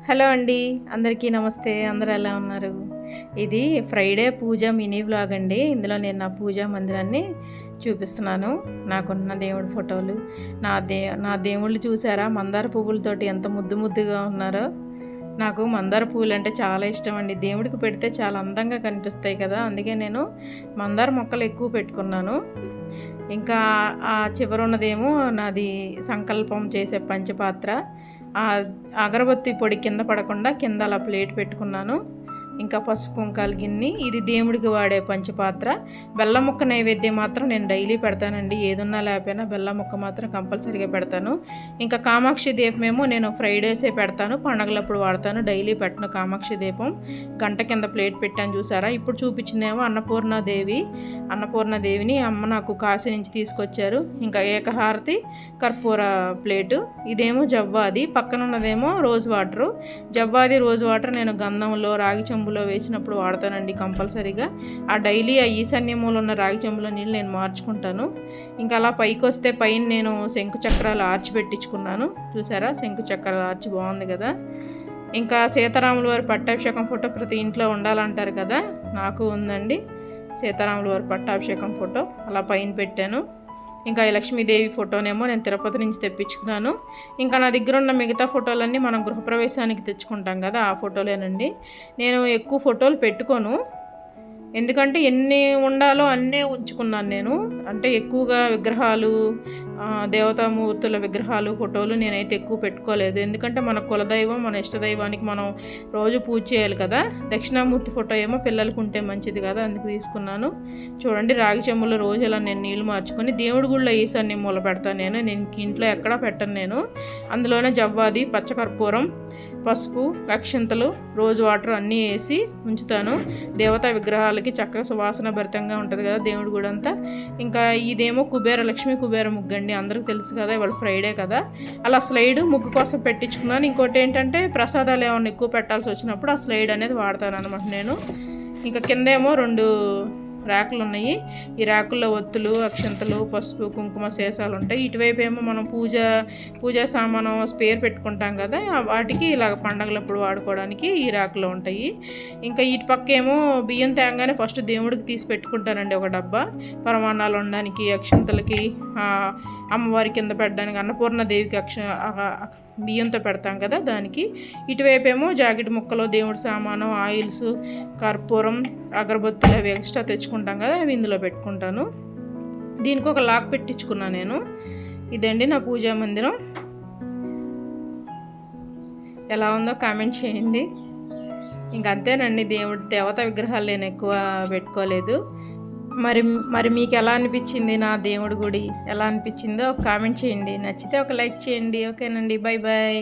Hello అండి, అందరికీ నమస్తే. అందరూ ఎలా ఉన్నారు? ఇది ఫ్రైడే పూజ మినీ వ్లాగ్ అండి. ఇందులో నేను నా పూజా మందిరాన్ని చూపిస్తున్నాను. నాకున్న దేవుడి ఫోటోలు, నా దేవుళ్ళు చూసారా మందార పువ్వులతోటి ఎంత ముద్దు ముద్దుగా ఉన్నారో. నాకు మందార పువ్వులు అంటే చాలా ఇష్టం అండి. దేవుడికి పెడితే చాలా అందంగా కనిపిస్తాయి కదా, అందుకే నేను మందార మొక్కలు ఎక్కువ పెట్టుకున్నాను. ఇంకా ఆ చివర ఉన్నదేమో నాది సంకల్పం చేసే పంచపాత్ర. అగరబత్తి పొడి కింద పడకుండా కింద అలా ప్లేట్ పెట్టుకున్నాను. ఇంకా పసుపు కుంకాల గిన్నె, ఇది దేవుడికి వాడే పంచపాత్ర. బెల్లం ముక్క నైవేద్యం మాత్రం నేను డైలీ పెడతానండి. ఏదున్నా లేకపోయినా బెల్లం ముక్క మాత్రం కంపల్సరీగా పెడతాను. ఇంకా కామాక్షి దీపమేమో నేను ఫ్రైడేసే పెడతాను, పండగలప్పుడు వాడతాను. డైలీ పెట్టను కామాక్షి దీపం. గంట కింద ప్లేట్ పెట్టాను చూసారా. ఇప్పుడు చూపించిందేమో అన్నపూర్ణదేవిని అమ్మ నాకు కాశీ నుంచి తీసుకొచ్చారు. ఇంకా ఏకహారతి కర్పూర ప్లేటు. ఇదేమో జవ్వాది, పక్కన ఉన్నదేమో రోజ్ వాటరు. జవ్వాది రోజ్ వాటర్ నేను గంధంలో రాగి చెంబులో వేసినప్పుడు వాడతానండి కంపల్సరీగా. డైలీ ఈశాన్య మూల ఉన్న రాగి చెంబులో నీళ్ళు నేను మార్చుకుంటాను. ఇంకా అలా పైకి వస్తే పైన నేను శంకు చక్రాలు ఆర్చి పెట్టించుకున్నాను చూసారా. శంకు చక్రాలు ఆర్చి బాగుంది కదా. ఇంకా సీతారాముల వారి పట్టాభిషేకం ఫోటో ప్రతి ఇంట్లో ఉండాలంటారు కదా, నాకు ఉందండి సీతారాముల వారి పట్టాభిషేకం ఫోటో. అలా పైన పెట్టాను. ఇంకా ఈ లక్ష్మీదేవి ఫోటోనేమో నేను తిరుపతి నుంచి తెప్పించుకున్నాను. ఇంకా నా దగ్గర ఉన్న మిగతా ఫోటోలన్నీ మనం గృహప్రవేశానికి తెచ్చుకుంటాం కదా, ఆ ఫోటోలేనండి. నేను ఎక్కువ ఫోటోలు పెట్టుకోను, ఎందుకంటే ఎన్ని ఉండాలో అన్నీ ఉంచుకున్నాను నేను. అంటే ఎక్కువగా విగ్రహాలు, దేవతామూర్తుల విగ్రహాలు ఫోటోలు నేనైతే ఎక్కువ పెట్టుకోలేదు. ఎందుకంటే మన కులదైవం, మన ఇష్టదైవానికి మనం రోజు పూజ చేయాలి కదా. దక్షిణామూర్తి ఫోటో ఏమో పిల్లలకు ఉంటే మంచిది కదా, అందుకు తీసుకున్నాను. చూడండి రాగి చెంబులో రోజు ఇలా నేను నీళ్ళు మార్చుకొని దేవుడి గుళ్ళో ఈశాన్య మూల పెడతాను. నేను ఇంట్లో ఎక్కడా పెట్టను నేను. అందులోనే జవ్వాది, పచ్చకర్పూరం, పసుపు, అక్షింతలు, రోజు వాటర్ అన్నీ వేసి ఉంచుతాను. దేవతా విగ్రహాలకి చక్కగా సువాసన భరితంగా ఉంటుంది కదా దేవుడి గుడి అంతా. ఇంకా ఇదేమో లక్ష్మీ కుబేర ముగ్గు అండి, అందరికీ తెలుసు కదా, ఇవాళ ఫ్రైడే కదా. అలా స్లైడ్ ముగ్గు కోసం పెట్టించుకున్నాను. ఇంకోటి ఏంటంటే ప్రసాదాలు ఏమైనా ఎక్కువ పెట్టాల్సి వచ్చినప్పుడు ఆ స్లైడ్ అనేది వాడతాను అనమాట నేను. ఇంకా కిందేమో 2 ర్యాకులు ఉన్నాయి. ఈ ర్యాకుల్లో ఒత్తులు, అక్షంతలు, పసుపు, కుంకుమ శేషాలు ఉంటాయి. ఇటువైపు ఏమో మనం పూజా సామాను స్పేర్ పెట్టుకుంటాం కదా, వాటికి ఇలాగ పండగలప్పుడు వాడుకోవడానికి ఈ ర్యాకులో ఉంటాయి. ఇంకా ఇటు పక్క ఏమో బియ్యం తేగానే ఫస్ట్ దేవుడికి తీసి పెట్టుకుంటానండి ఒక డబ్బా. పరమాన్నాలు ఉండడానికి, అక్షంతలకి, అమ్మవారి కింద పెట్టడానికి, అన్నపూర్ణదేవికి బియ్యంతో పెడతాం కదా దానికి. ఇటువైపు ఏమో జాకెట్ ముక్కలు, దేవుడి సామాను, ఆయిల్స్, కర్పూరం, అగరబత్తులు అవి ఎక్స్ట్రా తెచ్చుకుంటాం కదా, అవి ఇందులో పెట్టుకుంటాను. దీనికి ఒక లాక్ పెట్టించుకున్నాను నేను. ఇదండి నా పూజా మందిరం. ఎలా ఉందో కామెంట్ చేయండి. ఇంకంతేనండి, దేవతా విగ్రహాలు నేను ఎక్కువ పెట్టుకోలేదు. మరి మీకు ఎలా అనిపించింది, నా దేవుడి గుడి ఎలా అనిపించిందో ఒక కామెంట్ చేయండి. నచ్చితే ఒక లైక్ చేయండి. ఓకేనండి, బాయ్ బాయ్.